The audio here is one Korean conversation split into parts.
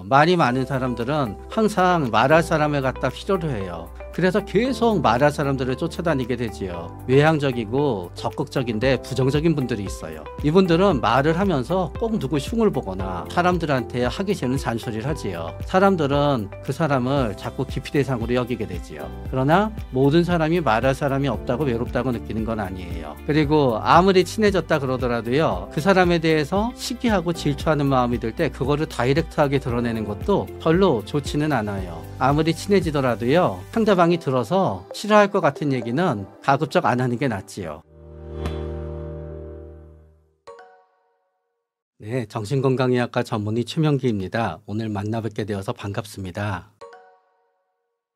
말이 많은 사람들은 항상 말할 사람을 갖다 필요로 해요. 그래서 계속 말할 사람들을 쫓아다니게 되지요. 외향적이고 적극적인데 부정적인 분들이 있어요. 이분들은 말을 하면서 꼭 누구 흉을 보거나 사람들한테 하기 싫은 잔소리를 하지요. 사람들은 그 사람을 자꾸 기피 대상으로 여기게 되지요. 그러나 모든 사람이 말할 사람이 없다고 외롭다고 느끼는 건 아니에요. 그리고 아무리 친해졌다 그러더라도요, 그 사람에 대해서 시기하고 질투하는 마음이 들 때 그거를 다이렉트하게 드러내는 것도 별로 좋지는 않아요. 아무리 친해지더라도요, 상대방이 들어서 싫어할 것 같은 얘기는 가급적 안 하는 게 낫지요. 네, 정신건강의학과 전문의 최명기입니다. 오늘 만나뵙게 되어서 반갑습니다.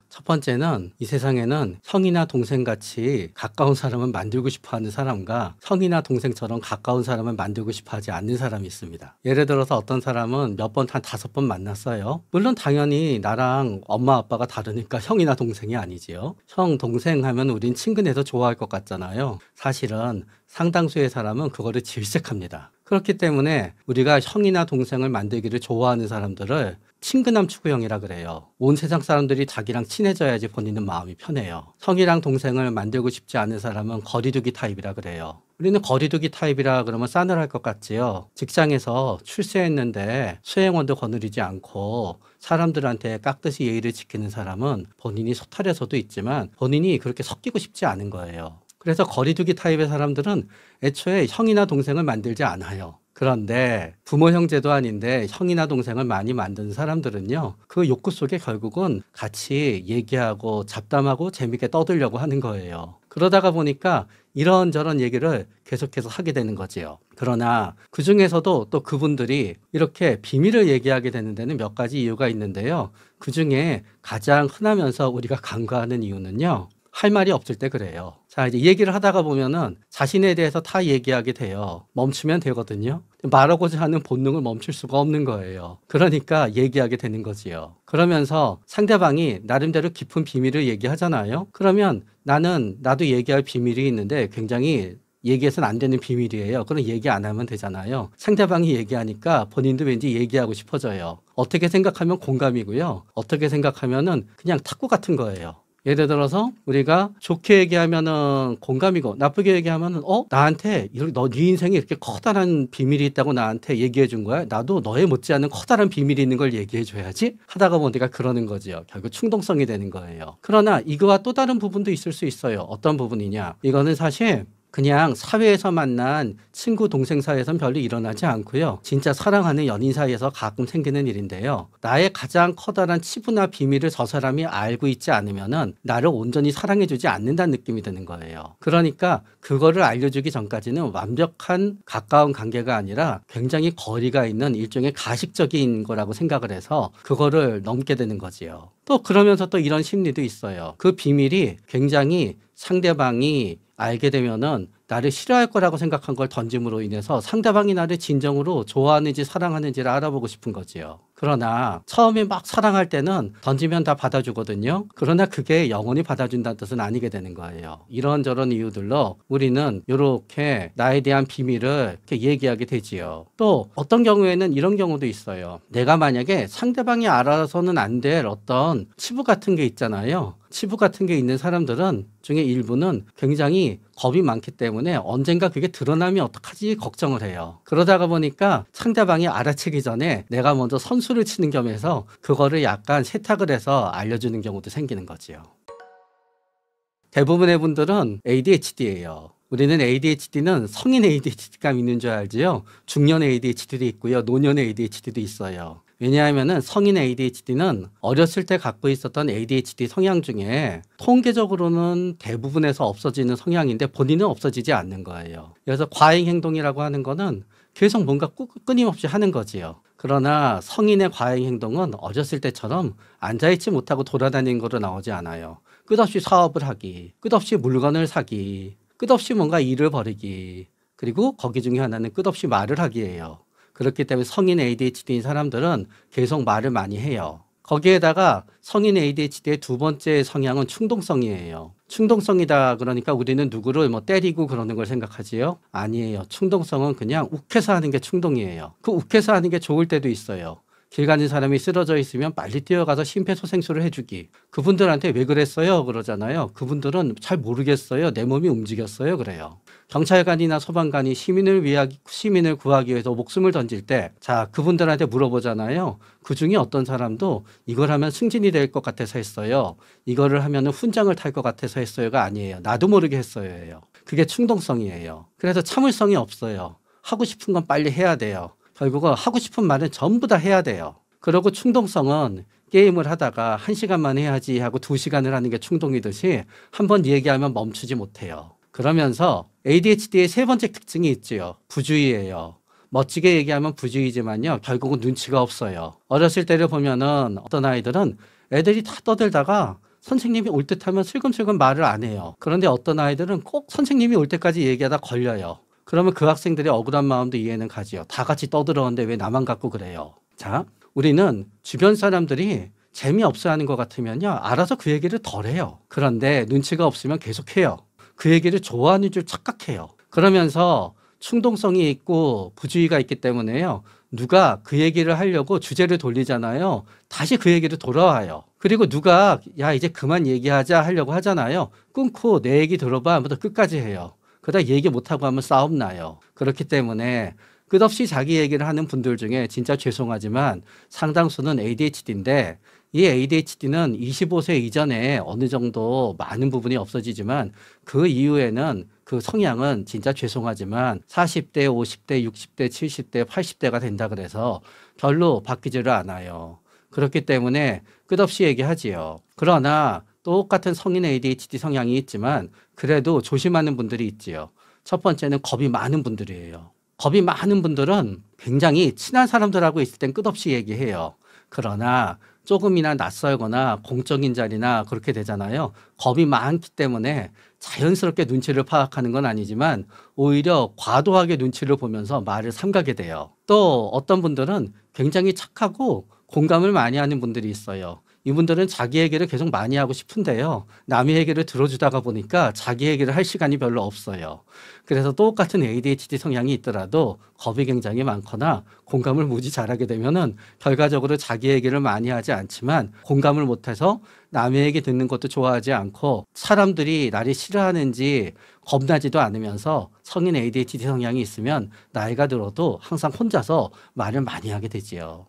첫 번째는 이 세상에는 형이나 동생같이 가까운 사람을 만들고 싶어하는 사람과 형이나 동생처럼 가까운 사람을 만들고 싶어하지 않는 사람이 있습니다. 예를 들어서 어떤 사람은 몇 번, 한 5번 만났어요. 물론 당연히 나랑 엄마 아빠가 다르니까 형이나 동생이 아니지요. 형, 동생 하면 우린 친근해서 좋아할 것 같잖아요. 사실은 상당수의 사람은 그거를 질색합니다. 그렇기 때문에 우리가 형이나 동생을 만들기를 좋아하는 사람들을 친근함 추구형이라 그래요. 온 세상 사람들이 자기랑 친해져야지 본인은 마음이 편해요. 형이랑 동생을 만들고 싶지 않은 사람은 거리두기 타입이라 그래요. 우리는 거리두기 타입이라 그러면 싸늘할 것 같지요. 직장에서 출세했는데 수행원도 거느리지 않고 사람들한테 깍듯이 예의를 지키는 사람은 본인이 소탈해서도 있지만 본인이 그렇게 섞이고 싶지 않은 거예요. 그래서 거리두기 타입의 사람들은 애초에 형이나 동생을 만들지 않아요. 그런데 부모 형제도 아닌데 형이나 동생을 많이 만드는 사람들은요, 그 욕구 속에 결국은 같이 얘기하고 잡담하고 재밌게 떠들려고 하는 거예요. 그러다가 보니까 이런저런 얘기를 계속해서 하게 되는 거지요. 그러나 그 중에서도 또 그분들이 이렇게 비밀을 얘기하게 되는 데는 몇 가지 이유가 있는데요. 그 중에 가장 흔하면서 우리가 간과하는 이유는요, 할 말이 없을 때 그래요. 자, 이제 얘기를 하다가 보면은 자신에 대해서 다 얘기하게 돼요. 멈추면 되거든요. 말하고자 하는 본능을 멈출 수가 없는 거예요. 그러니까 얘기하게 되는 거지요. 그러면서 상대방이 나름대로 깊은 비밀을 얘기하잖아요. 그러면 나도 얘기할 비밀이 있는데 굉장히 얘기해서는 안 되는 비밀이에요. 그럼 얘기 안 하면 되잖아요. 상대방이 얘기하니까 본인도 왠지 얘기하고 싶어져요. 어떻게 생각하면 공감이고요. 어떻게 생각하면은 그냥 탁구 같은 거예요. 예를 들어서 우리가 좋게 얘기하면은 공감이고 나쁘게 얘기하면은 나한테 네 인생에 이렇게 커다란 비밀이 있다고 나한테 얘기해 준 거야. 나도 너에 못지않은 커다란 비밀이 있는 걸 얘기해 줘야지 하다가 보니까 그러는 거지요. 결국 충동성이 되는 거예요. 그러나 이거와 또 다른 부분도 있을 수 있어요. 어떤 부분이냐? 이거는 사실 그냥 사회에서 만난 친구 동생 사이에서는 별로 일어나지 않고요. 진짜 사랑하는 연인 사이에서 가끔 생기는 일인데요. 나의 가장 커다란 치부나 비밀을 저 사람이 알고 있지 않으면은 나를 온전히 사랑해주지 않는다는 느낌이 드는 거예요. 그러니까 그거를 알려주기 전까지는 완벽한 가까운 관계가 아니라 굉장히 거리가 있는 일종의 가식적인 거라고 생각을 해서 그거를 넘게 되는 거지요. 또 그러면서 또 이런 심리도 있어요. 그 비밀이 굉장히 상대방이 알게 되면은 나를 싫어할 거라고 생각한 걸 던짐으로 인해서 상대방이 나를 진정으로 좋아하는지 사랑하는지를 알아보고 싶은 거지요. 그러나 처음에 막 사랑할 때는 던지면 다 받아주거든요. 그러나 그게 영원히 받아준다는 뜻은 아니게 되는 거예요. 이런저런 이유들로 우리는 이렇게 나에 대한 비밀을 이렇게 얘기하게 되지요. 또 어떤 경우에는 이런 경우도 있어요. 내가 만약에 상대방이 알아서는 안 될 어떤 치부 같은 게 있잖아요. 치부 같은 게 있는 사람들은 중에 일부는 굉장히 겁이 많기 때문에 언젠가 그게 드러나면 어떡하지 걱정을 해요. 그러다가 보니까 상대방이 알아채기 전에 내가 먼저 선수를 치는 겸해서 그거를 약간 세탁을 해서 알려주는 경우도 생기는 거지요. 대부분의 분들은 ADHD예요. 우리는 ADHD는 성인 ADHD가 있는 줄 알지요. 중년 ADHD도 있고요. 노년 ADHD도 있어요. 왜냐하면 성인 ADHD는 어렸을 때 갖고 있었던 ADHD 성향 중에 통계적으로는 대부분에서 없어지는 성향인데 본인은 없어지지 않는 거예요. 그래서 과잉 행동이라고 하는 거는 계속 뭔가 끊임없이 하는 거지요. 그러나 성인의 과잉 행동은 어렸을 때처럼 앉아있지 못하고 돌아다니는 거로 나오지 않아요. 끝없이 사업을 하기, 끝없이 물건을 사기, 끝없이 뭔가 일을 벌이기, 그리고 거기 중에 하나는 끝없이 말을 하기예요. 그렇기 때문에 성인 ADHD인 사람들은 계속 말을 많이 해요. 거기에다가 성인 ADHD의 두 번째 성향은 충동성이에요. 충동성이다 그러니까 우리는 누구를 때리고 그러는 걸 생각하지요? 아니에요. 충동성은 그냥 욱해서 하는 게 충동이에요. 그 욱해서 하는 게 좋을 때도 있어요. 길 가는 사람이 쓰러져 있으면 빨리 뛰어가서 심폐소생술을 해주기. 그분들한테 왜 그랬어요? 그러잖아요. 그분들은 잘 모르겠어요. 내 몸이 움직였어요. 그래요. 경찰관이나 소방관이 시민을 구하기 위해서 목숨을 던질 때, 자, 그분들한테 물어보잖아요. 그 중에 어떤 사람도 이걸 하면 승진이 될 것 같아서 했어요. 이거를 하면 훈장을 탈 것 같아서 했어요가 아니에요. 나도 모르게 했어요예요. 그게 충동성이에요. 그래서 참을성이 없어요. 하고 싶은 건 빨리 해야 돼요. 결국은 하고 싶은 말은 전부 다 해야 돼요. 그리고 충동성은 게임을 하다가 1시간만 해야지 하고 2시간을 하는 게 충동이듯이 한 번 얘기하면 멈추지 못해요. 그러면서 ADHD의 세 번째 특징이 있지요. 부주의예요. 멋지게 얘기하면 부주의지만요. 결국은 눈치가 없어요. 어렸을 때를 보면은 어떤 아이들은 애들이 다 떠들다가 선생님이 올 듯하면 슬금슬금 말을 안 해요. 그런데 어떤 아이들은 꼭 선생님이 올 때까지 얘기하다 걸려요. 그러면 그 학생들의 억울한 마음도 이해는 가지요. 다 같이 떠들었는데 왜 나만 갖고 그래요. 자, 우리는 주변 사람들이 재미없어 하는 것 같으면요. 알아서 그 얘기를 덜 해요. 그런데 눈치가 없으면 계속해요. 그 얘기를 좋아하는 줄 착각해요. 그러면서 충동성이 있고 부주의가 있기 때문에요. 누가 그 얘기를 하려고 주제를 돌리잖아요. 다시 그 얘기를 돌아와요. 그리고 누가 야 이제 그만 얘기하자 하려고 하잖아요. 끊고 내 얘기 들어봐 하면서 끝까지 해요. 그러다 얘기 못하고 하면 싸움 나요. 그렇기 때문에 끝없이 자기 얘기를 하는 분들 중에 진짜 죄송하지만 상당수는 ADHD인데 이 ADHD는 25세 이전에 어느 정도 많은 부분이 없어지지만 그 이후에는 그 성향은 진짜 죄송하지만 40대, 50대, 60대, 70대, 80대가 된다 그래서 별로 바뀌지를 않아요. 그렇기 때문에 끝없이 얘기하지요. 그러나 똑같은 성인 ADHD 성향이 있지만 그래도 조심하는 분들이 있지요. 첫 번째는 겁이 많은 분들이에요. 겁이 많은 분들은 굉장히 친한 사람들하고 있을 땐 끝없이 얘기해요. 그러나 조금이나 낯설거나 공적인 자리나 그렇게 되잖아요. 겁이 많기 때문에 자연스럽게 눈치를 파악하는 건 아니지만 오히려 과도하게 눈치를 보면서 말을 삼가게 돼요. 또 어떤 분들은 굉장히 착하고 공감을 많이 하는 분들이 있어요. 이분들은 자기 얘기를 계속 많이 하고 싶은데요. 남의 얘기를 들어주다가 보니까 자기 얘기를 할 시간이 별로 없어요. 그래서 똑같은 ADHD 성향이 있더라도 겁이 굉장히 많거나 공감을 무지 잘하게 되면은 결과적으로 자기 얘기를 많이 하지 않지만 공감을 못해서 남의 얘기 듣는 것도 좋아하지 않고 사람들이 나를 싫어하는지 겁나지도 않으면서 성인 ADHD 성향이 있으면 나이가 들어도 항상 혼자서 말을 많이 하게 되지요.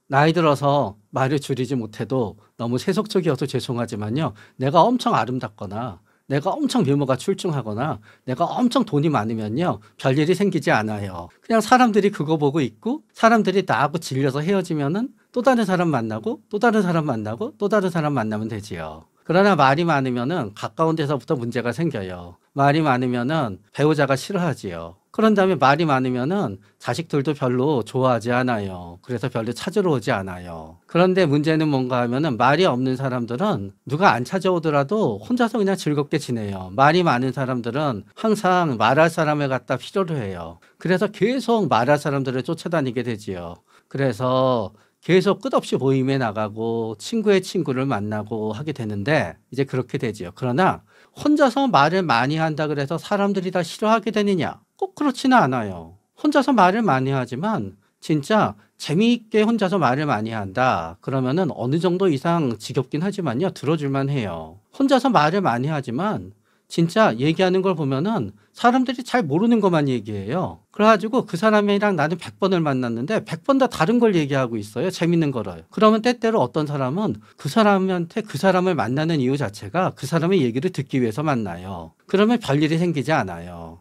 나이 들어서 말을 줄이지 못해도 너무 세속적이어서 죄송하지만요. 내가 엄청 아름답거나 내가 엄청 외모가 출중하거나 내가 엄청 돈이 많으면요. 별일이 생기지 않아요. 그냥 사람들이 그거 보고 있고 사람들이 나하고 질려서 헤어지면은 또 다른 사람 만나고 또 다른 사람 만나고 또 다른 사람 만나면 되지요. 그러나 말이 많으면은 가까운 데서부터 문제가 생겨요. 말이 많으면은 배우자가 싫어하지요. 그런 다음에 말이 많으면은 자식들도 별로 좋아하지 않아요. 그래서 별로 찾으러 오지 않아요. 그런데 문제는 뭔가 하면은 말이 없는 사람들은 누가 안 찾아오더라도 혼자서 그냥 즐겁게 지내요. 말이 많은 사람들은 항상 말할 사람을 갖다 필요로 해요. 그래서 계속 말할 사람들을 쫓아다니게 되지요. 그래서 계속 끝없이 모임에 나가고 친구의 친구를 만나고 하게 되는데 이제 그렇게 되지요. 그러나 혼자서 말을 많이 한다 그래서 사람들이 다 싫어하게 되느냐? 꼭 그렇지는 않아요. 혼자서 말을 많이 하지만 진짜 재미있게 혼자서 말을 많이 한다. 그러면은 어느 정도 이상 지겹긴 하지만요. 들어줄만 해요. 혼자서 말을 많이 하지만 진짜 얘기하는 걸 보면은 사람들이 잘 모르는 것만 얘기해요. 그래가지고 그 사람이랑 나는 100번을 만났는데 100번 다 다른 걸 얘기하고 있어요. 재밌는 거를. 그러면 때때로 어떤 사람은 그 사람한테 그 사람을 만나는 이유 자체가 그 사람의 얘기를 듣기 위해서 만나요. 그러면 별일이 생기지 않아요.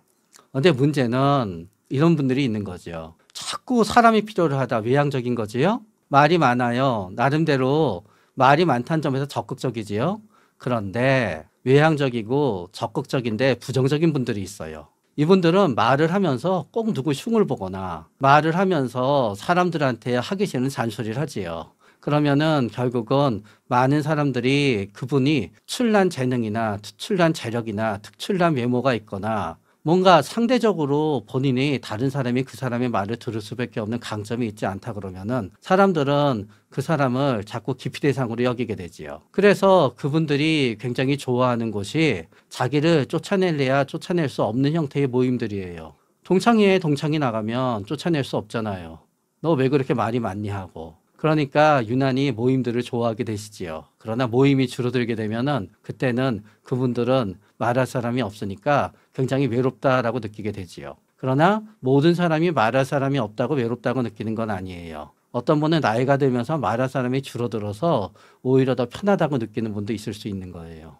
근데 문제는 이런 분들이 있는 거죠. 자꾸 사람이 필요로 하다 외향적인 거지요. 말이 많아요. 나름대로 말이 많다는 점에서 적극적이지요. 그런데 외향적이고 적극적인데 부정적인 분들이 있어요. 이분들은 말을 하면서 꼭 누구 흉을 보거나 말을 하면서 사람들한테 하기 싫은 잔소리를 하지요. 그러면은 결국은 많은 사람들이 그분이 특출난 재능이나 특출난 재력이나 특출난 외모가 있거나 뭔가 상대적으로 본인이 다른 사람이 그 사람의 말을 들을 수밖에 없는 강점이 있지 않다 그러면은 사람들은 그 사람을 자꾸 기피 대상으로 여기게 되지요. 그래서 그분들이 굉장히 좋아하는 곳이 자기를 쫓아낼래야 쫓아낼 수 없는 형태의 모임들이에요. 동창회에 동창이 나가면 쫓아낼 수 없잖아요. 너 왜 그렇게 말이 많니 하고. 그러니까 유난히 모임들을 좋아하게 되시지요. 그러나 모임이 줄어들게 되면은 그때는 그분들은 말할 사람이 없으니까 굉장히 외롭다라고 느끼게 되지요. 그러나 모든 사람이 말할 사람이 없다고 외롭다고 느끼는 건 아니에요. 어떤 분은 나이가 들면서 말할 사람이 줄어들어서 오히려 더 편하다고 느끼는 분도 있을 수 있는 거예요.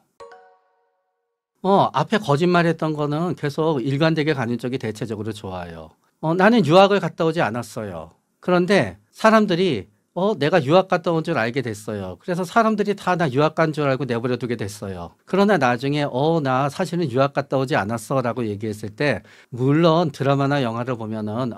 앞에 거짓말했던 거는 계속 일관되게 가는 쪽이 대체적으로 좋아요. 나는 유학을 갔다 오지 않았어요. 그런데 사람들이 내가 유학 갔다 온 줄 알게 됐어요. 그래서 사람들이 다 나 유학 간 줄 알고 내버려 두게 됐어요. 그러나 나중에 나 사실은 유학 갔다 오지 않았어 라고 얘기했을 때 물론 드라마나 영화를 보면은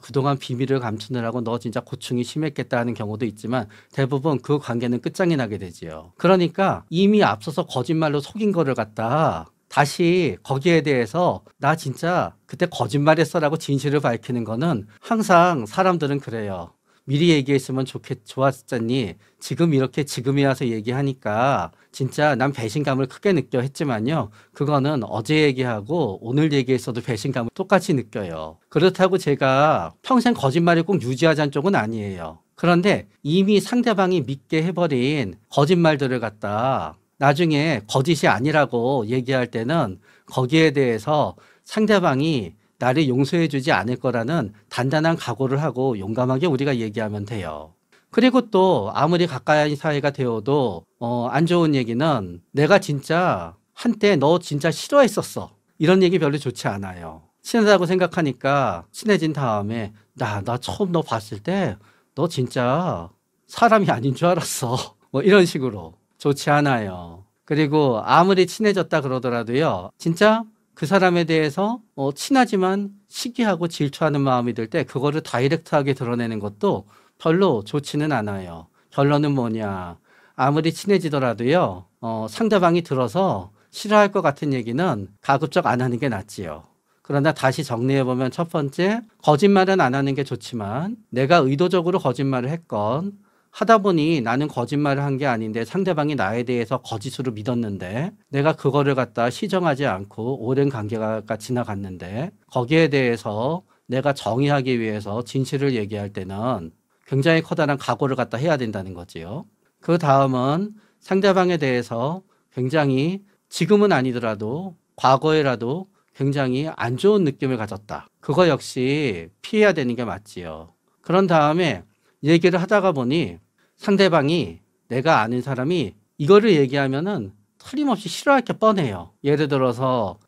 그동안 비밀을 감추느라고 너 진짜 고충이 심했겠다 하는 경우도 있지만 대부분 그 관계는 끝장이 나게 되지요. 그러니까 이미 앞서서 거짓말로 속인 거를 갖다 다시 거기에 대해서 나 진짜 그때 거짓말했어라고 진실을 밝히는 거는 항상 사람들은 그래요. 미리 얘기했으면 좋았잖니. 지금 이렇게 지금에 와서 얘기하니까 진짜 난 배신감을 크게 느껴 했지만요. 그거는 어제 얘기하고 오늘 얘기했어도 배신감을 똑같이 느껴요. 그렇다고 제가 평생 거짓말을 꼭 유지하자는 쪽은 아니에요. 그런데 이미 상대방이 믿게 해버린 거짓말들을 갖다 나중에 거짓이 아니라고 얘기할 때는 거기에 대해서 상대방이 나를 용서해 주지 않을 거라는 단단한 각오를 하고 용감하게 우리가 얘기하면 돼요. 그리고 또 아무리 가까이 사이가 되어도 안 좋은 얘기는 내가 진짜 한때 너 진짜 싫어했었어. 이런 얘기 별로 좋지 않아요. 친하다고 생각하니까 친해진 다음에 나 처음 너 봤을 때 너 진짜 사람이 아닌 줄 알았어. 뭐 이런 식으로 좋지 않아요. 그리고 아무리 친해졌다 그러더라도요. 진짜 그 사람에 대해서 친하지만 시기하고 질투하는 마음이 들 때 그거를 다이렉트하게 드러내는 것도 별로 좋지는 않아요. 결론은 뭐냐. 아무리 친해지더라도요. 상대방이 들어서 싫어할 것 같은 얘기는 가급적 안 하는 게 낫지요. 그러나 다시 정리해보면 첫 번째, 거짓말은 안 하는 게 좋지만 내가 의도적으로 거짓말을 했건 하다 보니 나는 거짓말을 한 게 아닌데 상대방이 나에 대해서 거짓으로 믿었는데 내가 그거를 갖다 시정하지 않고 오랜 관계가 지나갔는데 거기에 대해서 내가 정의하기 위해서 진실을 얘기할 때는 굉장히 커다란 각오를 갖다 해야 된다는 거지요. 그 다음은 상대방에 대해서 굉장히 지금은 아니더라도 과거에라도 굉장히 안 좋은 느낌을 가졌다. 그거 역시 피해야 되는 게 맞지요. 그런 다음에 얘기를 하다가 보니 상대방이 내가 아는 사람이 이거를 얘기하면은 틀림없이 싫어할 게 뻔해요. 예를 들어서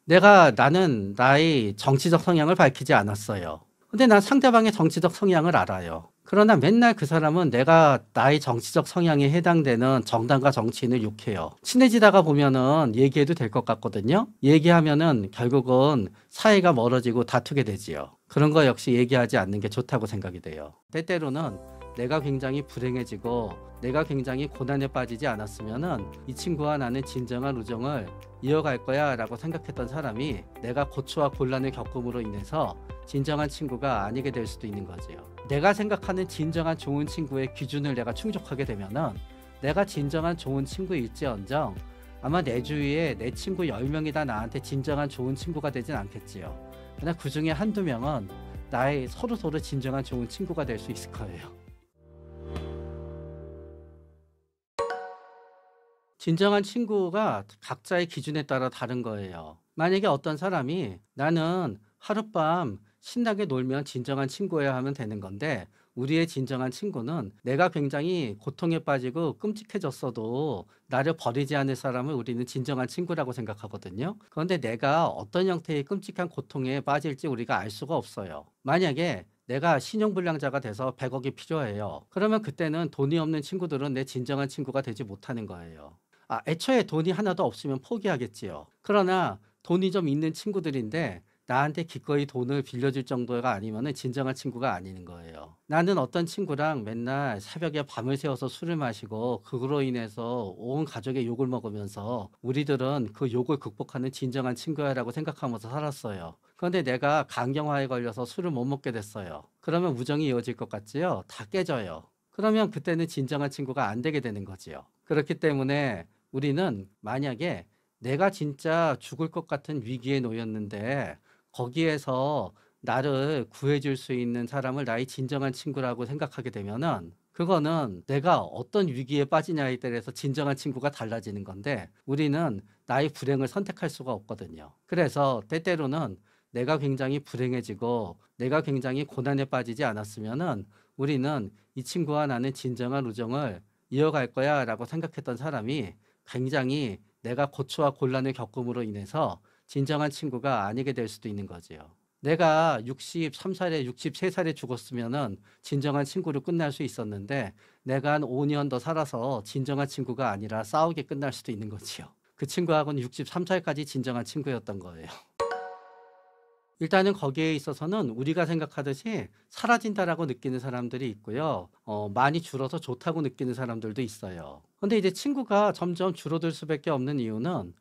나는 나의 정치적 성향을 밝히지 않았어요. 근데 난 상대방의 정치적 성향을 알아요. 그러나 맨날 그 사람은 나의 정치적 성향에 해당되는 정당과 정치인을 욕해요. 친해지다가 보면은 얘기해도 될 것 같거든요. 얘기하면은 결국은 사이가 멀어지고 다투게 되지요. 그런 거 역시 얘기하지 않는 게 좋다고 생각이 돼요. 때때로는 내가 굉장히 불행해지고 내가 굉장히 고난에 빠지지 않았으면은 이 친구와 나는 진정한 우정을 이어갈 거야 라고 생각했던 사람이 내가 고초와 곤란을 겪음으로 인해서 진정한 친구가 아니게 될 수도 있는 거지요. 내가 생각하는 진정한 좋은 친구의 기준을 내가 충족하게 되면은 내가 진정한 좋은 친구일지언정 아마 내 주위에 내 친구 10명이 다 나한테 진정한 좋은 친구가 되진 않겠지요. 그러나 그 중에 한두 명은 나의 서로 진정한 좋은 친구가 될 수 있을 거예요. 진정한 친구가 각자의 기준에 따라 다른 거예요. 만약에 어떤 사람이 나는 하룻밤 신나게 놀면 진정한 친구여야 하면 되는 건데 우리의 진정한 친구는 내가 굉장히 고통에 빠지고 끔찍해졌어도 나를 버리지 않을 사람을 우리는 진정한 친구라고 생각하거든요. 그런데 내가 어떤 형태의 끔찍한 고통에 빠질지 우리가 알 수가 없어요. 만약에 내가 신용불량자가 돼서 100억이 필요해요. 그러면 그때는 돈이 없는 친구들은 내 진정한 친구가 되지 못하는 거예요. 애초에 돈이 하나도 없으면 포기하겠지요. 그러나 돈이 좀 있는 친구들인데 나한테 기꺼이 돈을 빌려줄 정도가 아니면 진정한 친구가 아닌 거예요. 나는 어떤 친구랑 맨날 새벽에 밤을 새워서 술을 마시고 그로 인해서 온 가족의 욕을 먹으면서 우리들은 그 욕을 극복하는 진정한 친구야라고 생각하면서 살았어요. 그런데 내가 간경화에 걸려서 술을 못 먹게 됐어요. 그러면 우정이 이어질 것 같지요? 다 깨져요. 그러면 그때는 진정한 친구가 안 되게 되는 거지요. 그렇기 때문에 우리는 만약에 내가 진짜 죽을 것 같은 위기에 놓였는데 거기에서 나를 구해줄 수 있는 사람을 나의 진정한 친구라고 생각하게 되면은 그거는 내가 어떤 위기에 빠지냐에 따라서 진정한 친구가 달라지는 건데 우리는 나의 불행을 선택할 수가 없거든요. 그래서 때때로는 내가 굉장히 불행해지고 내가 굉장히 고난에 빠지지 않았으면은 우리는 이 친구와 나는 진정한 우정을 이어갈 거야 라고 생각했던 사람이 굉장히 내가 고초와 곤란을 겪음으로 인해서 진정한 친구가 아니게 될 수도 있는 거지요. 내가 63살에 63살에 죽었으면은 진정한 친구로 끝날 수 있었는데 내가 한 5년 더 살아서 진정한 친구가 아니라 싸우게 끝날 수도 있는 거지요. 그 친구하고는 63살까지 진정한 친구였던 거예요. 일단은 거기에 있어서는 우리가 생각하듯이 사라진다라고 느끼는 사람들이 있고요. 많이 줄어서 좋다고 느끼는 사람들도 있어요. 근데 이제 친구가 점점 줄어들 수밖에 없는 이유는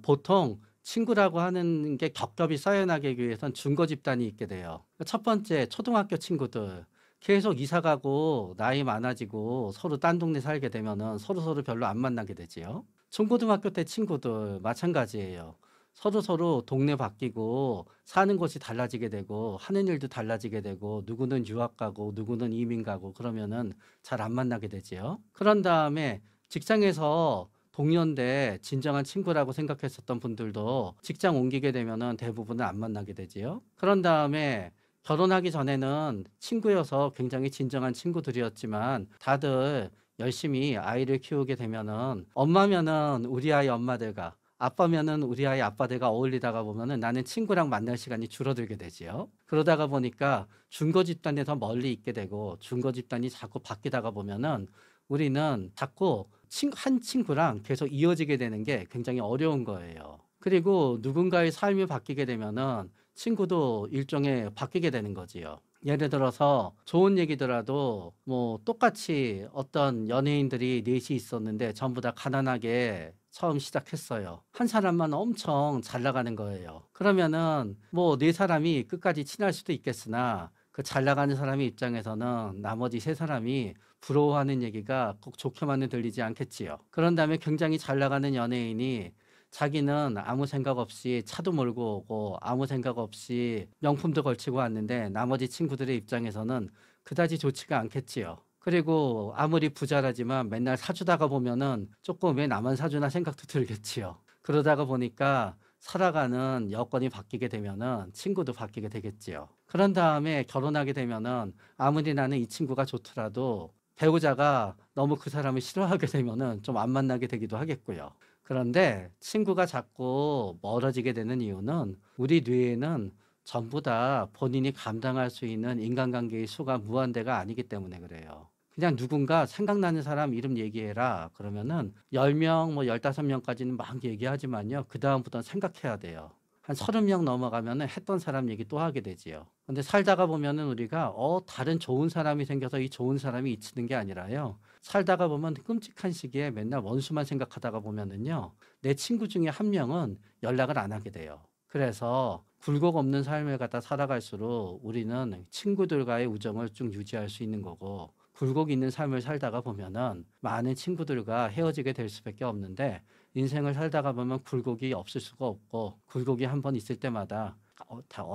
보통 친구라고 하는 게 겹겹이 쌓여나가기 위해선 증거 집단이 있게 돼요. 첫 번째, 초등학교 친구들. 계속 이사 가고 나이 많아지고 서로 딴 동네 살게 되면은 서로서로 별로 안 만나게 되지요. 중고등학교 때 친구들 마찬가지예요. 서로서로 동네 바뀌고 사는 곳이 달라지게 되고 하는 일도 달라지게 되고 누구는 유학 가고 누구는 이민 가고 그러면은 잘 안 만나게 되지요. 그런 다음에 직장에서 동료인데 진정한 친구라고 생각했었던 분들도 직장 옮기게 되면은 대부분은 안 만나게 되지요. 그런 다음에 결혼하기 전에는 친구여서 굉장히 진정한 친구들이었지만 다들 열심히 아이를 키우게 되면은 엄마면은 우리 아이 엄마들과 아빠면은 우리 아이 아빠들과 어울리다가 보면은 나는 친구랑 만날 시간이 줄어들게 되지요. 그러다가 보니까 중고 집단에서 멀리 있게 되고 중고 집단이 자꾸 바뀌다가 보면은 우리는 자꾸 한 친구랑 계속 이어지게 되는 게 굉장히 어려운 거예요. 그리고 누군가의 삶이 바뀌게 되면은 친구도 일종의 바뀌게 되는 거지요. 예를 들어서 좋은 얘기더라도 뭐 똑같이 어떤 연예인들이 넷이 있었는데 전부 다 가난하게 처음 시작했어요. 한 사람만 엄청 잘 나가는 거예요. 그러면은 뭐 네 사람이 끝까지 친할 수도 있겠으나 그 잘 나가는 사람의 입장에서는 나머지 세 사람이 부러워하는 얘기가 꼭 좋게만은 들리지 않겠지요. 그런 다음에 굉장히 잘 나가는 연예인이 자기는 아무 생각 없이 차도 몰고 오고 아무 생각 없이 명품도 걸치고 왔는데 나머지 친구들의 입장에서는 그다지 좋지가 않겠지요. 그리고 아무리 부자라지만 맨날 사주다가 보면은 조금 왜 나만 사주나 생각도 들겠지요. 그러다가 보니까 살아가는 여건이 바뀌게 되면은 친구도 바뀌게 되겠지요. 그런 다음에 결혼하게 되면은 아무리 나는 이 친구가 좋더라도 배우자가 너무 그 사람을 싫어하게 되면은 좀 안 만나게 되기도 하겠고요. 그런데 친구가 자꾸 멀어지게 되는 이유는 우리 뇌에는 전부 다 본인이 감당할 수 있는 인간관계의 수가 무한대가 아니기 때문에 그래요. 그냥 누군가 생각나는 사람 이름 얘기해라. 그러면은 10명, 뭐 15명까지는 막 얘기하지만요. 그다음부터는 생각해야 돼요. 한 30명 넘어가면은 했던 사람 얘기 또 하게 되지요. 근데 살다가 보면은 우리가 다른 좋은 사람이 생겨서 이 좋은 사람이 잊히는 게 아니라요. 살다가 보면 끔찍한 시기에 맨날 원수만 생각하다가 보면은요. 내 친구 중에 한 명은 연락을 안 하게 돼요. 그래서 굴곡 없는 삶을 갖다 살아갈수록 우리는 친구들과의 우정을 쭉 유지할 수 있는 거고 굴곡 있는 삶을 살다가 보면은 많은 친구들과 헤어지게 될 수밖에 없는데 인생을 살다가 보면 굴곡이 없을 수가 없고 굴곡이 한 번 있을 때마다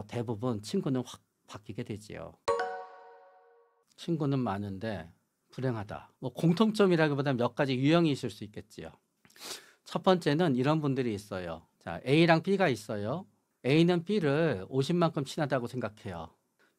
대부분 친구는 확 바뀌게 되지요. 친구는 많은데 불행하다. 뭐 공통점이라기보다 몇 가지 유형이 있을 수 있겠지요. 첫 번째는 이런 분들이 있어요. 자, A랑 B가 있어요. A는 B를 50만큼 친하다고 생각해요.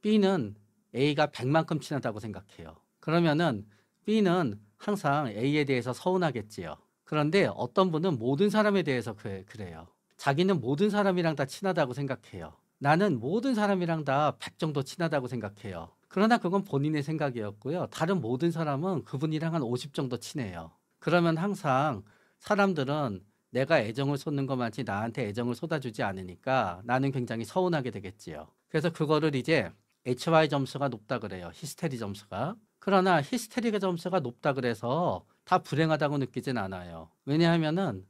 B는 A가 100만큼 친하다고 생각해요. 그러면은 B는 항상 A에 대해서 서운하겠지요. 그런데 어떤 분은 모든 사람에 대해서 그래요. 자기는 모든 사람이랑 다 친하다고 생각해요. 나는 모든 사람이랑 다 100 정도 친하다고 생각해요. 그러나 그건 본인의 생각이었고요. 다른 모든 사람은 그분이랑 한 50 정도 친해요. 그러면 항상 사람들은 내가 애정을 쏟는 것만치 나한테 애정을 쏟아주지 않으니까 나는 굉장히 서운하게 되겠지요. 그래서 그거를 이제 HY 점수가 높다 그래요. 히스테리 점수가. 그러나 히스테리 점수가 높다 그래서 다 불행하다고 느끼진 않아요. 왜냐하면은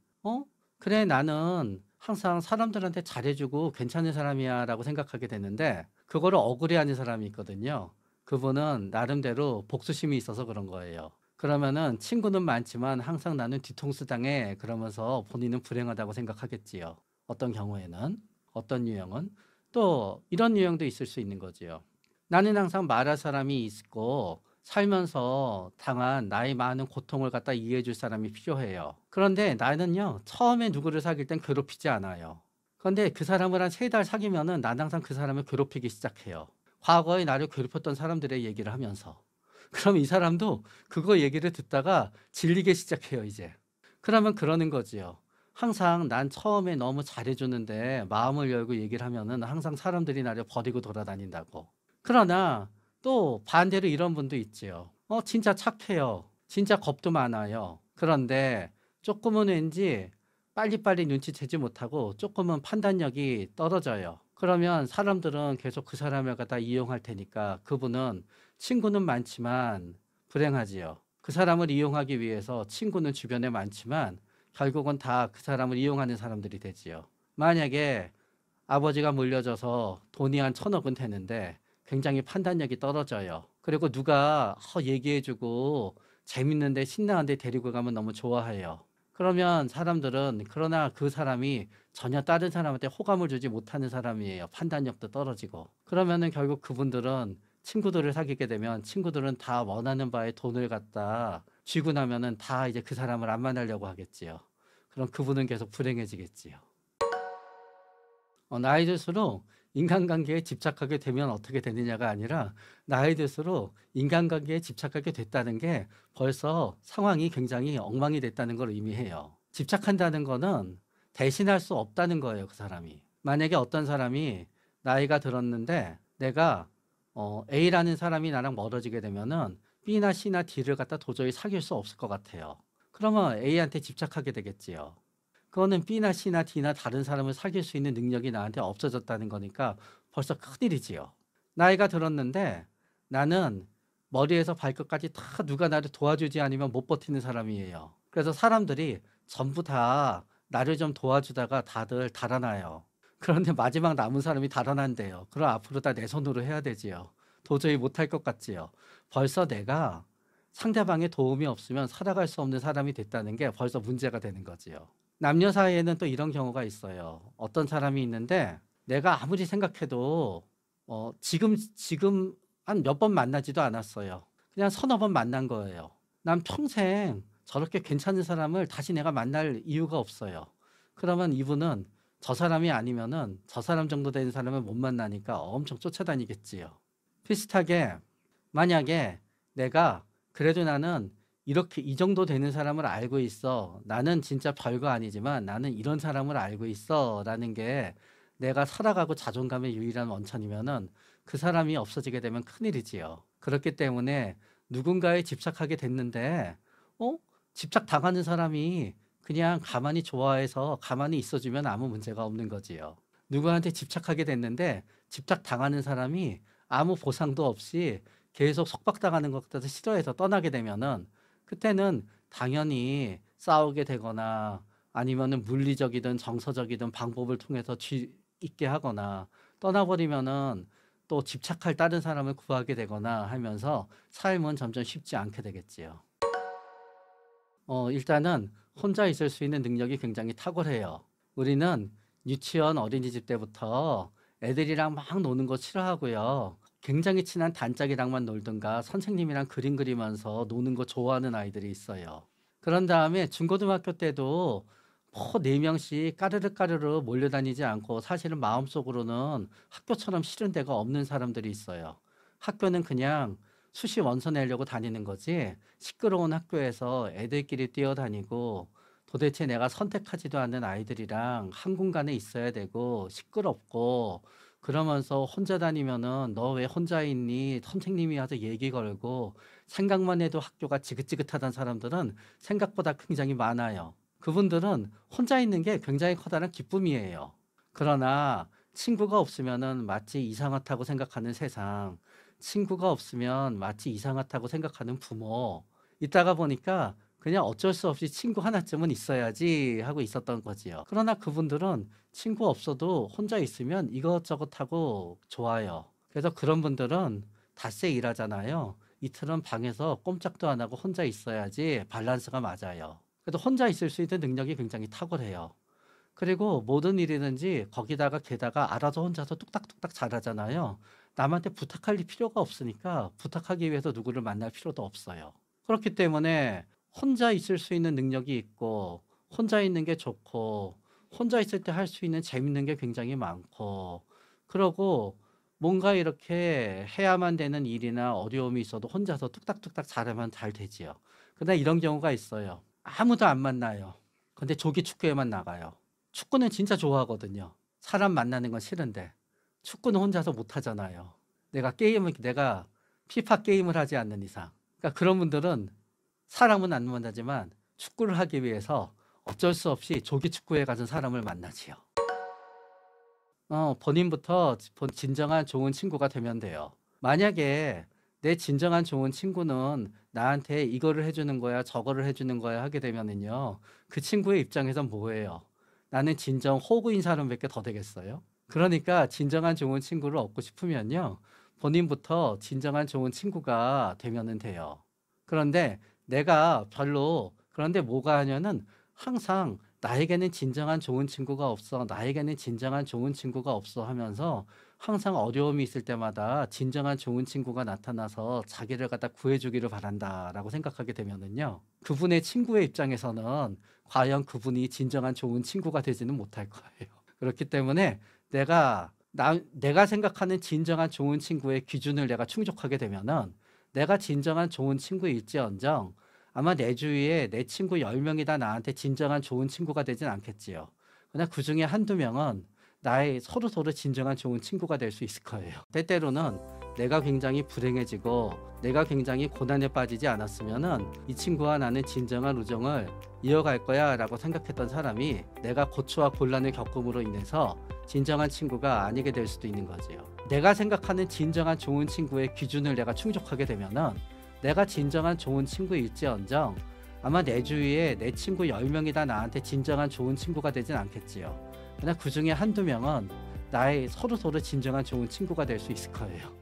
그래 나는 항상 사람들한테 잘해주고 괜찮은 사람이야 라고 생각하게 되는데 그거를 억울해하는 사람이 있거든요. 그분은 나름대로 복수심이 있어서 그런 거예요. 그러면은 친구는 많지만 항상 나는 뒤통수 당해 그러면서 본인은 불행하다고 생각하겠지요. 어떤 경우에는 어떤 유형은 또 이런 유형도 있을 수 있는 거지요. 나는 항상 말할 사람이 있고 살면서 당한 나의 많은 고통을 갖다 이해해 줄 사람이 필요해요. 그런데 나는요, 처음에 누구를 사귈 땐 괴롭히지 않아요. 그런데 그 사람을 한 3달 사귀면은 난 항상 그 사람을 괴롭히기 시작해요. 과거에 나를 괴롭혔던 사람들의 얘기를 하면서. 그럼 이 사람도 그거 얘기를 듣다가 질리기 시작해요, 이제. 그러면 그러는 거지요. 항상 난 처음에 너무 잘해주는데 마음을 열고 얘기를 하면은 항상 사람들이 나를 버리고 돌아다닌다고. 그러나 또 반대로 이런 분도 있지요. 진짜 착해요. 진짜 겁도 많아요. 그런데 조금은 왠지 빨리빨리 눈치채지 못하고 조금은 판단력이 떨어져요. 그러면 사람들은 계속 그 사람을 갖다 이용할 테니까 그분은 친구는 많지만 불행하지요. 그 사람을 이용하기 위해서 친구는 주변에 많지만 결국은 다 그 사람을 이용하는 사람들이 되지요. 만약에 아버지가 물려줘서 돈이 한 1,000억은 되는데 굉장히 판단력이 떨어져요. 그리고 누가 얘기해주고 재밌는데 신나는데 데리고 가면 너무 좋아해요. 그러면 사람들은 그러나 그 사람이 전혀 다른 사람한테 호감을 주지 못하는 사람이에요. 판단력도 떨어지고. 그러면은 결국 그분들은 친구들을 사귀게 되면 친구들은 다 원하는 바에 돈을 갖다 쥐고 나면은 다 이제 그 사람을 안 만나려고 하겠지요. 그럼 그분은 계속 불행해지겠지요. 나이 들수록 인간관계에 집착하게 되면 어떻게 되느냐가 아니라 나이 들수록 인간관계에 집착하게 됐다는 게 벌써 상황이 굉장히 엉망이 됐다는 걸 의미해요. 집착한다는 거는 대신할 수 없다는 거예요, 그 사람이. 만약에 어떤 사람이 나이가 들었는데 내가 A라는 사람이 나랑 멀어지게 되면은 B나 C나 D를 갖다 도저히 사귈 수 없을 것 같아요. 그러면 A한테 집착하게 되겠지요. 그거는 B나 C나 D나 다른 사람을 사귈 수 있는 능력이 나한테 없어졌다는 거니까 벌써 큰일이지요. 나이가 들었는데 나는 머리에서 발끝까지 다 누가 나를 도와주지 않으면 못 버티는 사람이에요. 그래서 사람들이 전부 다 나를 좀 도와주다가 다들 달아나요. 그런데 마지막 남은 사람이 달아난대요. 그럼 앞으로 다 내 손으로 해야 되지요. 도저히 못할 것 같지요. 벌써 내가 상대방의 도움이 없으면 살아갈 수 없는 사람이 됐다는 게 벌써 문제가 되는 거지요. 남녀 사이에는 또 이런 경우가 있어요. 어떤 사람이 있는데 내가 아무리 생각해도 지금 한 몇 번 만나지도 않았어요. 그냥 서너 번 만난 거예요. 난 평생 저렇게 괜찮은 사람을 다시 내가 만날 이유가 없어요. 그러면 이분은 저 사람이 아니면은 저 사람 정도 되는 사람을 못 만나니까 엄청 쫓아다니겠지요. 비슷하게 만약에 내가 그래도 나는 이렇게 이 정도 되는 사람을 알고 있어. 나는 진짜 별거 아니지만 나는 이런 사람을 알고 있어. 라는 게 내가 살아가고 자존감의 유일한 원천이면은 그 사람이 없어지게 되면 큰일이지요. 그렇기 때문에 누군가에 집착하게 됐는데, 집착 당하는 사람이 그냥 가만히 좋아해서 가만히 있어주면 아무 문제가 없는 거지요. 누구한테 집착하게 됐는데 집착 당하는 사람이 아무 보상도 없이 계속 속박당하는 것 같아서 싫어해서 떠나게 되면은 그때는 당연히 싸우게 되거나 아니면은 물리적이든 정서적이든 방법을 통해서 있게 하거나 떠나버리면은 또 집착할 다른 사람을 구하게 되거나 하면서 삶은 점점 쉽지 않게 되겠지요. 일단은 혼자 있을 수 있는 능력이 굉장히 탁월해요. 우리는 유치원 어린이집 때부터 애들이랑 막 노는 거 싫어하고요. 굉장히 친한 단짝이랑만 놀든가 선생님이랑 그림 그리면서 노는 거 좋아하는 아이들이 있어요. 그런 다음에 중고등학교 때도 뭐 4명씩 까르르 까르르 몰려다니지 않고 사실은 마음속으로는 학교처럼 싫은 데가 없는 사람들이 있어요. 학교는 그냥 수시 원서 내려고 다니는 거지 시끄러운 학교에서 애들끼리 뛰어다니고 도대체 내가 선택하지도 않는 아이들이랑 한 공간에 있어야 되고 시끄럽고 그러면서 혼자 다니면은 너 왜 혼자 있니? 선생님이 와서 얘기 걸고 생각만 해도 학교가 지긋지긋하다는 사람들은 생각보다 굉장히 많아요. 그분들은 혼자 있는 게 굉장히 커다란 기쁨이에요. 그러나 친구가 없으면은 마치 이상하다고 생각하는 세상, 친구가 없으면 마치 이상하다고 생각하는 부모, 있다가 보니까 그냥 어쩔 수 없이 친구 하나쯤은 있어야지 하고 있었던 거지요. 그러나 그분들은 친구 없어도 혼자 있으면 이것저것 하고 좋아요. 그래서 그런 분들은 닷새 일하잖아요. 이틀은 방에서 꼼짝도 안 하고 혼자 있어야지 밸런스가 맞아요. 그래도 혼자 있을 수 있는 능력이 굉장히 탁월해요. 그리고 모든 일이든지 거기다가 게다가 알아서 혼자서 뚝딱뚝딱 잘하잖아요. 남한테 부탁할 필요가 없으니까 부탁하기 위해서 누구를 만날 필요도 없어요. 그렇기 때문에 혼자 있을 수 있는 능력이 있고 혼자 있는 게 좋고 혼자 있을 때 할 수 있는 재밌는 게 굉장히 많고 그러고 뭔가 이렇게 해야만 되는 일이나 어려움이 있어도 혼자서 뚝딱뚝딱 잘하면 잘 되지요. 근데 이런 경우가 있어요. 아무도 안 만나요. 근데 조기 축구에만 나가요. 축구는 진짜 좋아하거든요. 사람 만나는 건 싫은데 축구는 혼자서 못 하잖아요. 내가 피파 게임을 하지 않는 이상. 그러니까 그런 분들은 사람은 안 만나지만 축구를 하기 위해서 어쩔 수 없이 조기 축구에 가서 사람을 만나지요. 본인부터 진정한 좋은 친구가 되면 돼요. 만약에 내 진정한 좋은 친구는 나한테 이거를 해주는 거야, 저거를 해주는 거야 하게 되면은요, 그 친구의 입장에선 뭐예요? 나는 진정 호구인 사람밖에 더 되겠어요? 그러니까 진정한 좋은 친구를 얻고 싶으면요, 본인부터 진정한 좋은 친구가 되면은 돼요. 그런데 그런데 뭐가 하냐는 항상 나에게는 진정한 좋은 친구가 없어. 나에게는 진정한 좋은 친구가 없어 하면서 항상 어려움이 있을 때마다 진정한 좋은 친구가 나타나서 자기를 갖다 구해주기를 바란다라고 생각하게 되면은요. 그분의 친구의 입장에서는 과연 그분이 진정한 좋은 친구가 되지는 못할 거예요. 그렇기 때문에 내가 생각하는 진정한 좋은 친구의 기준을 내가 충족하게 되면은 내가 진정한 좋은 친구일지언정 아마 내 주위에 내 친구 10명이 다 나한테 진정한 좋은 친구가 되진 않겠지요. 그러나 그 중에 한두 명은 나의 서로 진정한 좋은 친구가 될 수 있을 거예요. 때때로는 내가 굉장히 불행해지고 내가 굉장히 고난에 빠지지 않았으면은 이 친구와 나는 진정한 우정을 이어갈 거야 라고 생각했던 사람이 내가 고초와 곤란을 겪음으로 인해서 진정한 친구가 아니게 될 수도 있는 거지요. 내가 생각하는 진정한 좋은 친구의 기준을 내가 충족하게 되면은 내가 진정한 좋은 친구일지언정 아마 내 주위에 내 친구 10명이 다 나한테 진정한 좋은 친구가 되진 않겠지요. 그러나 그 중에 한두 명은 나의 서로 진정한 좋은 친구가 될 수 있을 거예요.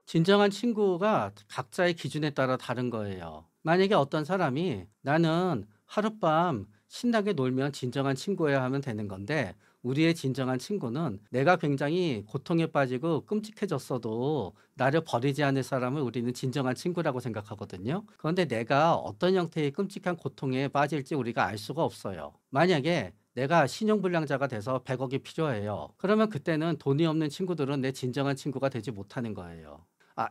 진정한 친구가 각자의 기준에 따라 다른 거예요. 만약에 어떤 사람이 나는 하룻밤 신나게 놀면 진정한 친구여야 하면 되는 건데 우리의 진정한 친구는 내가 굉장히 고통에 빠지고 끔찍해졌어도 나를 버리지 않을 사람을 우리는 진정한 친구라고 생각하거든요. 그런데 내가 어떤 형태의 끔찍한 고통에 빠질지 우리가 알 수가 없어요. 만약에 내가 신용불량자가 돼서 100억이 필요해요. 그러면 그때는 돈이 없는 친구들은 내 진정한 친구가 되지 못하는 거예요.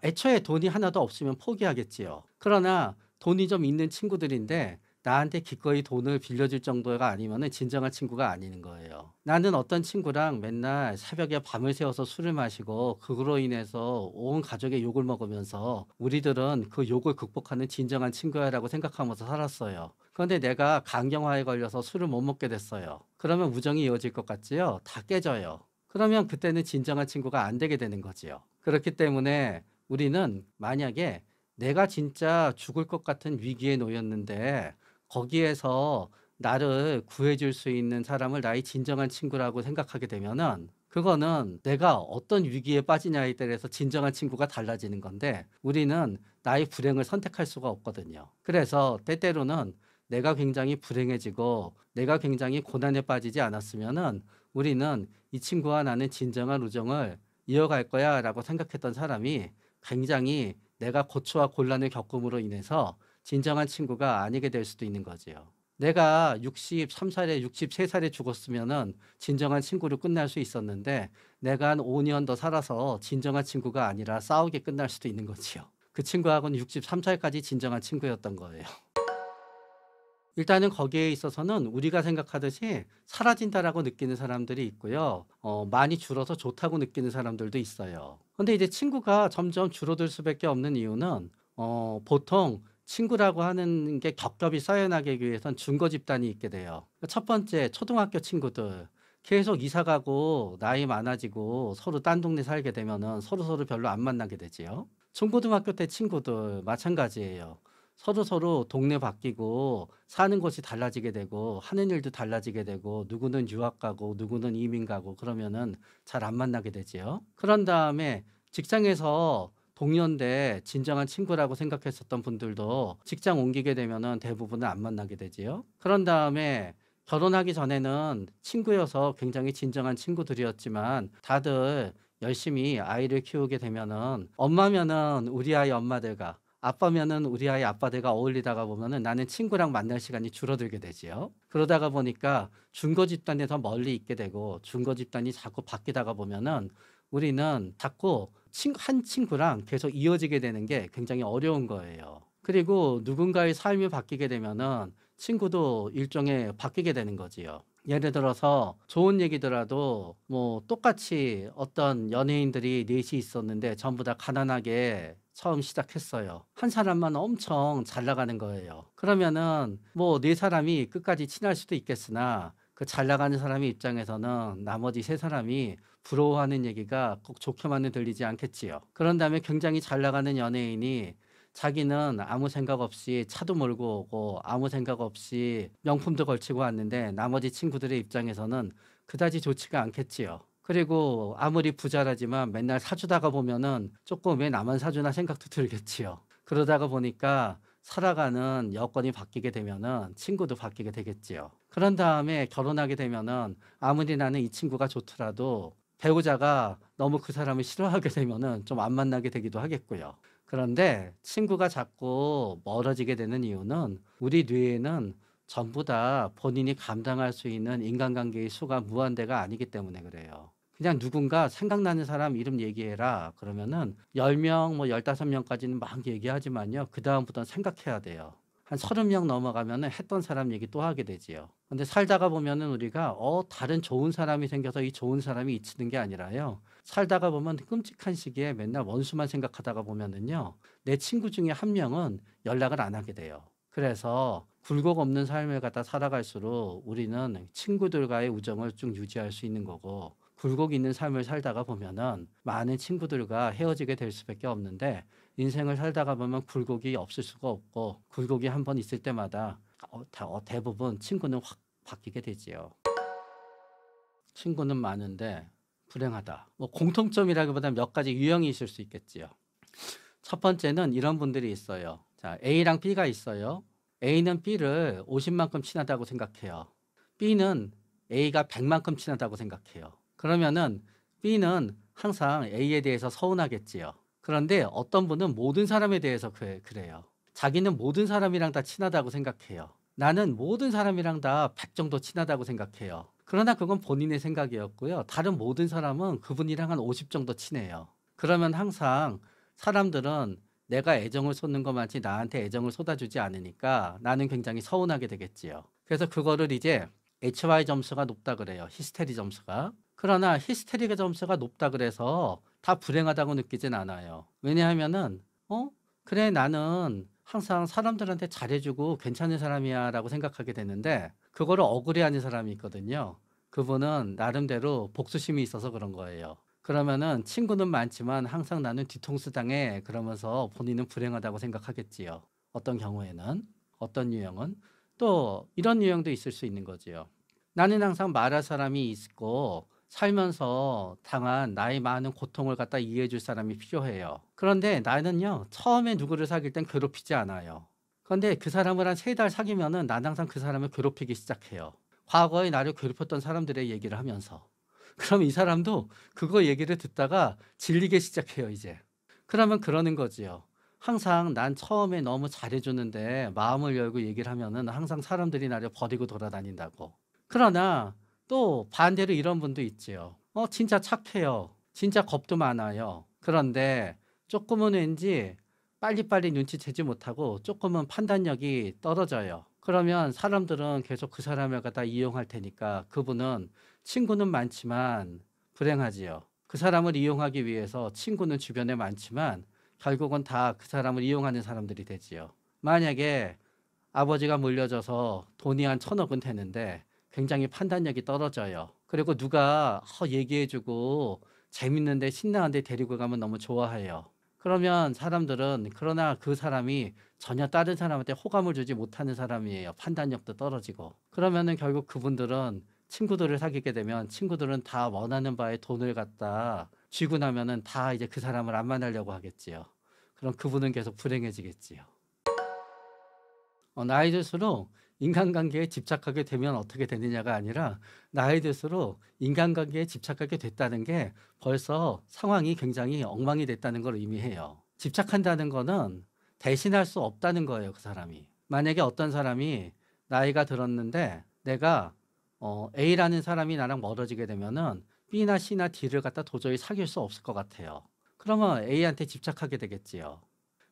애초에 돈이 하나도 없으면 포기하겠지요. 그러나 돈이 좀 있는 친구들인데 나한테 기꺼이 돈을 빌려줄 정도가 아니면은 진정한 친구가 아닌 거예요. 나는 어떤 친구랑 맨날 새벽에 밤을 새워서 술을 마시고 그로 인해서 온 가족의 욕을 먹으면서 우리들은 그 욕을 극복하는 진정한 친구야라고 생각하면서 살았어요. 그런데 내가 간경화에 걸려서 술을 못 먹게 됐어요. 그러면 우정이 이어질 것 같지요? 다 깨져요. 그러면 그때는 진정한 친구가 안 되게 되는 거지요. 그렇기 때문에 우리는 만약에 내가 진짜 죽을 것 같은 위기에 놓였는데 거기에서 나를 구해줄 수 있는 사람을 나의 진정한 친구라고 생각하게 되면은 그거는 내가 어떤 위기에 빠지냐에 따라서 진정한 친구가 달라지는 건데 우리는 나의 불행을 선택할 수가 없거든요. 그래서 때때로는 내가 굉장히 불행해지고 내가 굉장히 고난에 빠지지 않았으면은 우리는 이 친구와 나는 진정한 우정을 이어갈 거야 라고 생각했던 사람이 굉장히 내가 고초와 곤란을 겪음으로 인해서 진정한 친구가 아니게 될 수도 있는 거지요. 내가 63살에 63살에 죽었으면은 진정한 친구로 끝날 수 있었는데 내가 한 5년 더 살아서 진정한 친구가 아니라 싸우게 끝날 수도 있는 거지요. 그 친구하고는 63살까지 진정한 친구였던 거예요. 일단은 거기에 있어서는 우리가 생각하듯이 사라진다라고 느끼는 사람들이 있고요. 많이 줄어서 좋다고 느끼는 사람들도 있어요. 근데 이제 친구가 점점 줄어들 수밖에 없는 이유는 보통 친구라고 하는 게 겹겹이 쌓여나가기 위해선 증거 집단이 있게 돼요. 첫 번째, 초등학교 친구들. 계속 이사 가고 나이 많아지고 서로 딴 동네 살게 되면은 서로 별로 안 만나게 되지요. 중고등학교 때 친구들 마찬가지예요. 서로 동네 바뀌고 사는 곳이 달라지게 되고 하는 일도 달라지게 되고 누구는 유학 가고 누구는 이민 가고 그러면은 잘 안 만나게 되지요. 그런 다음에 직장에서 동료인데 진정한 친구라고 생각했었던 분들도 직장 옮기게 되면은 대부분은 안 만나게 되지요. 그런 다음에 결혼하기 전에는 친구여서 굉장히 진정한 친구들이었지만 다들 열심히 아이를 키우게 되면은 엄마면은 우리 아이 엄마들과 아빠면은 우리 아이 아빠들과 어울리다가 보면은 나는 친구랑 만날 시간이 줄어들게 되지요. 그러다가 보니까 중고 집단에 더 멀리 있게 되고 중고 집단이 자꾸 바뀌다가 보면은 우리는 자꾸 한 친구랑 계속 이어지게 되는 게 굉장히 어려운 거예요. 그리고 누군가의 삶이 바뀌게 되면은 친구도 일종의 바뀌게 되는 거지요. 예를 들어서 좋은 얘기더라도 뭐 똑같이 어떤 연예인들이 넷이 있었는데 전부 다 가난하게 처음 시작했어요. 한 사람만 엄청 잘 나가는 거예요. 그러면은 뭐 네 사람이 끝까지 친할 수도 있겠으나 그 잘 나가는 사람의 입장에서는 나머지 세 사람이 부러워하는 얘기가 꼭 좋게만은 들리지 않겠지요. 그런 다음에 굉장히 잘 나가는 연예인이 자기는 아무 생각 없이 차도 몰고 오고 아무 생각 없이 명품도 걸치고 왔는데 나머지 친구들의 입장에서는 그다지 좋지가 않겠지요. 그리고 아무리 부자라지만 맨날 사주다가 보면은 조금 왜 나만 사주나 생각도 들겠지요. 그러다가 보니까 살아가는 여건이 바뀌게 되면은 친구도 바뀌게 되겠지요. 그런 다음에 결혼하게 되면은 아무리 나는 이 친구가 좋더라도 배우자가 너무 그 사람을 싫어하게 되면은 좀 안 만나게 되기도 하겠고요. 그런데 친구가 자꾸 멀어지게 되는 이유는 우리 뇌에는 전부 다 본인이 감당할 수 있는 인간관계의 수가 무한대가 아니기 때문에 그래요. 그냥 누군가 생각나는 사람 이름 얘기해라. 그러면은 10명, 뭐 15명까지는 막 얘기하지만요. 그다음부터는 생각해야 돼요. 한 30명 넘어가면은 했던 사람 얘기 또 하게 되지요. 근데 살다가 보면은 우리가 다른 좋은 사람이 생겨서 이 좋은 사람이 잊히는 게 아니라요. 살다가 보면 끔찍한 시기에 맨날 원수만 생각하다가 보면은요. 내 친구 중에 한 명은 연락을 안 하게 돼요. 그래서 굴곡 없는 삶을 갖다 살아갈수록 우리는 친구들과의 우정을 쭉 유지할 수 있는 거고 굴곡 있는 삶을 살다가 보면은 많은 친구들과 헤어지게 될 수밖에 없는데 인생을 살다가 보면 굴곡이 없을 수가 없고 굴곡이 한 번 있을 때마다 대부분 친구는 확 바뀌게 되지요. 친구는 많은데 불행하다. 뭐 공통점이라기보다 몇 가지 유형이 있을 수 있겠지요. 첫 번째는 이런 분들이 있어요. 자, A랑 B가 있어요. A는 B를 50만큼 친하다고 생각해요. B는 A가 100만큼 친하다고 생각해요. 그러면은 B는 항상 A에 대해서 서운하겠지요. 그런데 어떤 분은 모든 사람에 대해서 그래요. 자기는 모든 사람이랑 다 친하다고 생각해요. 나는 모든 사람이랑 다 100 정도 친하다고 생각해요. 그러나 그건 본인의 생각이었고요. 다른 모든 사람은 그분이랑 한 50 정도 친해요. 그러면 항상 사람들은 내가 애정을 쏟는 것만치 나한테 애정을 쏟아주지 않으니까 나는 굉장히 서운하게 되겠지요. 그래서 그거를 이제 HY 점수가 높다 그래요. 히스테리 점수가. 그러나 히스테리 점수가 높다 그래서 다 불행하다고 느끼진 않아요. 왜냐하면은 그래 나는 항상 사람들한테 잘해주고 괜찮은 사람이야 라고 생각하게 되는데 그거를 억울해하는 사람이 있거든요. 그분은 나름대로 복수심이 있어서 그런 거예요. 그러면은 친구는 많지만 항상 나는 뒤통수 당해 그러면서 본인은 불행하다고 생각하겠지요. 어떤 경우에는 어떤 유형은 또 이런 유형도 있을 수 있는 거지요. 나는 항상 말할 사람이 있고 살면서 당한 나의 많은 고통을 갖다 이해해 줄 사람이 필요해요. 그런데 나는요 처음에 누구를 사귈 땐 괴롭히지 않아요. 그런데 그 사람을 한 3달 사귀면은 난 항상 그 사람을 괴롭히기 시작해요. 과거에 나를 괴롭혔던 사람들의 얘기를 하면서. 그럼 이 사람도 그거 얘기를 듣다가 질리기 시작해요, 이제. 그러면 그러는 거지요. 항상 난 처음에 너무 잘해주는데 마음을 열고 얘기를 하면은 항상 사람들이 나를 버리고 돌아다닌다고. 그러나 또 반대로 이런 분도 있지요. 진짜 착해요. 진짜 겁도 많아요. 그런데 조금은 왠지 빨리빨리 눈치채지 못하고 조금은 판단력이 떨어져요. 그러면 사람들은 계속 그 사람을 갖다 이용할 테니까 그분은 친구는 많지만 불행하지요. 그 사람을 이용하기 위해서 친구는 주변에 많지만 결국은 다 그 사람을 이용하는 사람들이 되지요. 만약에 아버지가 물려줘서 돈이 한 1,000억은 되는데 굉장히 판단력이 떨어져요. 그리고 누가 얘기해주고 재밌는데 신나는데 데리고 가면 너무 좋아해요. 그러면 사람들은 그러나 그 사람이 전혀 다른 사람한테 호감을 주지 못하는 사람이에요. 판단력도 떨어지고. 그러면은 결국 그분들은 친구들을 사귀게 되면 친구들은 다 원하는 바에 돈을 갖다 쥐고 나면은 다 이제 그 사람을 안 만나려고 하겠지요. 그럼 그분은 계속 불행해지겠지요. 나이 들수록 인간관계에 집착하게 되면 어떻게 되느냐가 아니라 나이 들수록 인간관계에 집착하게 됐다는 게 벌써 상황이 굉장히 엉망이 됐다는 걸 의미해요. 집착한다는 거는 대신할 수 없다는 거예요, 그 사람이. 만약에 어떤 사람이 나이가 들었는데 내가 A라는 사람이 나랑 멀어지게 되면은 B나 C나 D를 갖다 도저히 사귈 수 없을 것 같아요. 그러면 A한테 집착하게 되겠지요.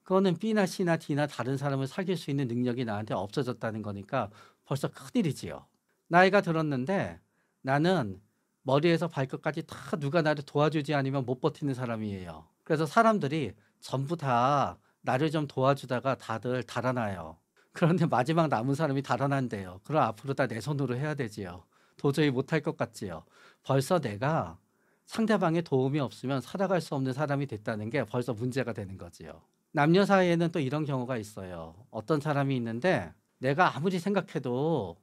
그거는 B나 C나 D나 다른 사람을 사귈 수 있는 능력이 나한테 없어졌다는 거니까 벌써 큰일이지요. 나이가 들었는데 나는 머리에서 발끝까지 다 누가 나를 도와주지 않으면 못 버티는 사람이에요. 그래서 사람들이 전부 다 나를 좀 도와주다가 다들 달아나요. 그런데 마지막 남은 사람이 달아난대요. 그럼 앞으로 다 내 손으로 해야 되지요. 도저히 못할 것 같지요. 벌써 내가 상대방의 도움이 없으면 살아갈 수 없는 사람이 됐다는 게 벌써 문제가 되는 거지요. 남녀 사이에는 또 이런 경우가 있어요. 어떤 사람이 있는데 내가 아무리 생각해도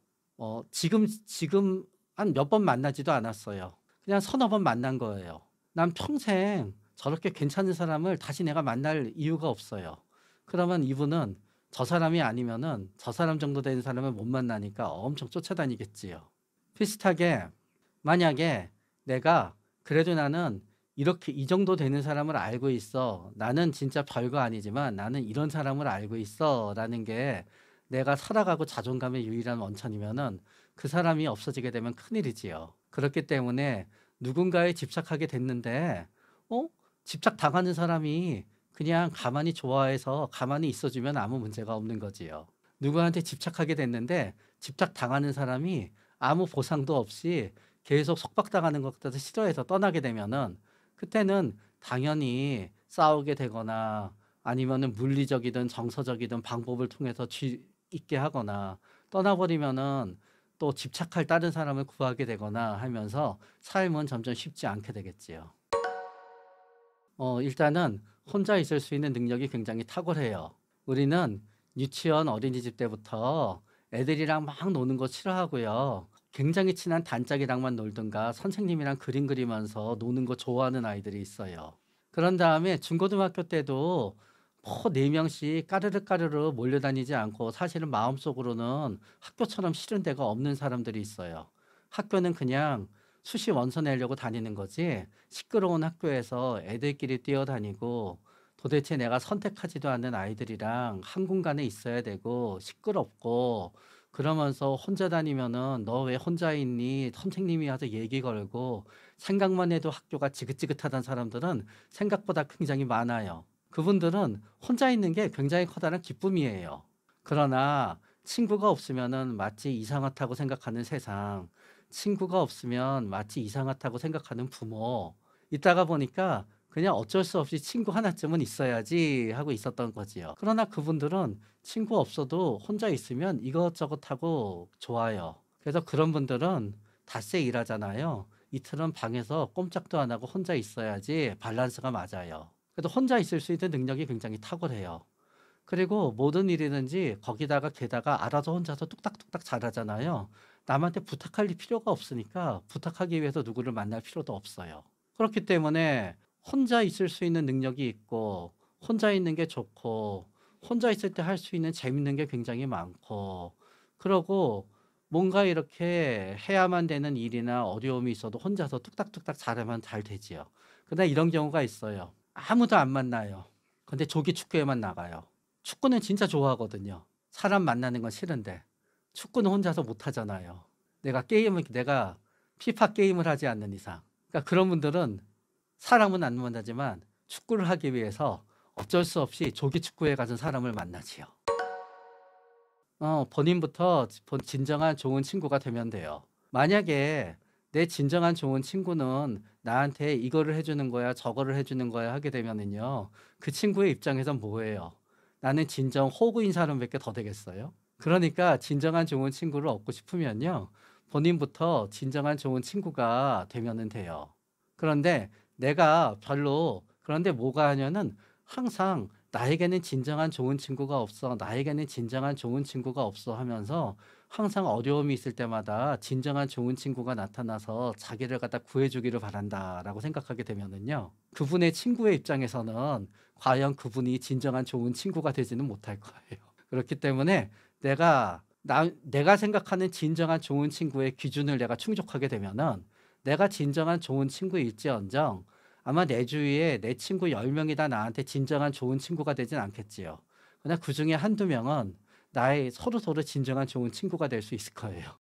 지금 한 몇 번 만나지도 않았어요. 그냥 서너 번 만난 거예요. 난 평생 저렇게 괜찮은 사람을 다시 내가 만날 이유가 없어요. 그러면 이분은 저 사람이 아니면은 저 사람 정도 되는 사람을 못 만나니까 엄청 쫓아다니겠지요. 비슷하게 만약에 내가 그래도 나는 이렇게 이 정도 되는 사람을 알고 있어. 나는 진짜 별거 아니지만 나는 이런 사람을 알고 있어. 라는 게 내가 살아가고 자존감의 유일한 원천이면은 그 사람이 없어지게 되면 큰일이지요. 그렇기 때문에 누군가에 집착하게 됐는데, 집착 당하는 사람이 그냥 가만히 좋아해서 가만히 있어주면 아무 문제가 없는 거지요. 누구한테 집착하게 됐는데 집착 당하는 사람이 아무 보상도 없이 계속 속박당하는 것 같아서 싫어해서 떠나게 되면은 그때는 당연히 싸우게 되거나 아니면은 물리적이든 정서적이든 방법을 통해서 있게 하거나 떠나버리면은 또 집착할 다른 사람을 구하게 되거나 하면서 삶은 점점 쉽지 않게 되겠지요. 일단은 혼자 있을 수 있는 능력이 굉장히 탁월해요. 우리는 유치원 어린이집 때부터 애들이랑 막 노는 거 싫어하고요. 굉장히 친한 단짝이랑만 놀든가 선생님이랑 그림 그리면서 노는 거 좋아하는 아이들이 있어요. 그런 다음에 중고등학교 때도 뭐 4명씩 까르르 까르르 몰려다니지 않고 사실은 마음속으로는 학교처럼 싫은 데가 없는 사람들이 있어요. 학교는 그냥 수시 원서 내려고 다니는 거지 시끄러운 학교에서 애들끼리 뛰어다니고 도대체 내가 선택하지도 않는 아이들이랑 한 공간에 있어야 되고 시끄럽고 그러면서 혼자 다니면은 너 왜 혼자 있니? 선생님이 와서 얘기 걸고 생각만 해도 학교가 지긋지긋하다는 사람들은 생각보다 굉장히 많아요. 그분들은 혼자 있는 게 굉장히 커다란 기쁨이에요. 그러나 친구가 없으면은 마치 이상하다고 생각하는 세상, 친구가 없으면 마치 이상하다고 생각하는 부모, 있다가 보니까 그냥 어쩔 수 없이 친구 하나쯤은 있어야지 하고 있었던 거지요. 그러나 그분들은 친구 없어도 혼자 있으면 이것저것 하고 좋아요. 그래서 그런 분들은 닷새 일하잖아요. 이틀은 방에서 꼼짝도 안 하고 혼자 있어야지 밸런스가 맞아요. 그래도 혼자 있을 수 있는 능력이 굉장히 탁월해요. 그리고 모든 일이든지 거기다가 게다가 알아서 혼자서 뚝딱뚝딱 잘하잖아요. 남한테 부탁할 필요가 없으니까 부탁하기 위해서 누구를 만날 필요도 없어요. 그렇기 때문에 혼자 있을 수 있는 능력이 있고 혼자 있는 게 좋고 혼자 있을 때 할 수 있는 재밌는 게 굉장히 많고 그러고 뭔가 이렇게 해야만 되는 일이나 어려움이 있어도 혼자서 뚝딱뚝딱 잘하면 잘 되지요. 그러나 이런 경우가 있어요. 아무도 안 만나요. 근데 조기 축구에만 나가요. 축구는 진짜 좋아하거든요. 사람 만나는 건 싫은데 축구는 혼자서 못 하잖아요. 내가 피파 게임을 하지 않는 이상. 그러니까 그런 분들은 사람은 안 만나지만 축구를 하기 위해서 어쩔 수 없이 조기 축구에 가서 사람을 만나지요. 본인부터 진정한 좋은 친구가 되면 돼요. 만약에 내 진정한 좋은 친구는 나한테 이거를 해주는 거야, 저거를 해주는 거야 하게 되면은요, 그 친구의 입장에선 뭐예요? 나는 진정 호구인 사람밖에 더 되겠어요? 그러니까 진정한 좋은 친구를 얻고 싶으면요, 본인부터 진정한 좋은 친구가 되면은 돼요. 그런데 그런데 뭐가 하냐는 항상 나에게는 진정한 좋은 친구가 없어. 나에게는 진정한 좋은 친구가 없어 하면서 항상 어려움이 있을 때마다 진정한 좋은 친구가 나타나서 자기를 갖다 구해주기를 바란다라고 생각하게 되면은요. 그분의 친구의 입장에서는 과연 그분이 진정한 좋은 친구가 되지는 못할 거예요. 그렇기 때문에 내가 생각하는 진정한 좋은 친구의 기준을 내가 충족하게 되면은 내가 진정한 좋은 친구일지언정 아마 내 주위에 내 친구 10명이 다 나한테 진정한 좋은 친구가 되진 않겠지요. 그러나 그중에 한두 명은 나의 서로서로 진정한 좋은 친구가 될 수 있을 거예요.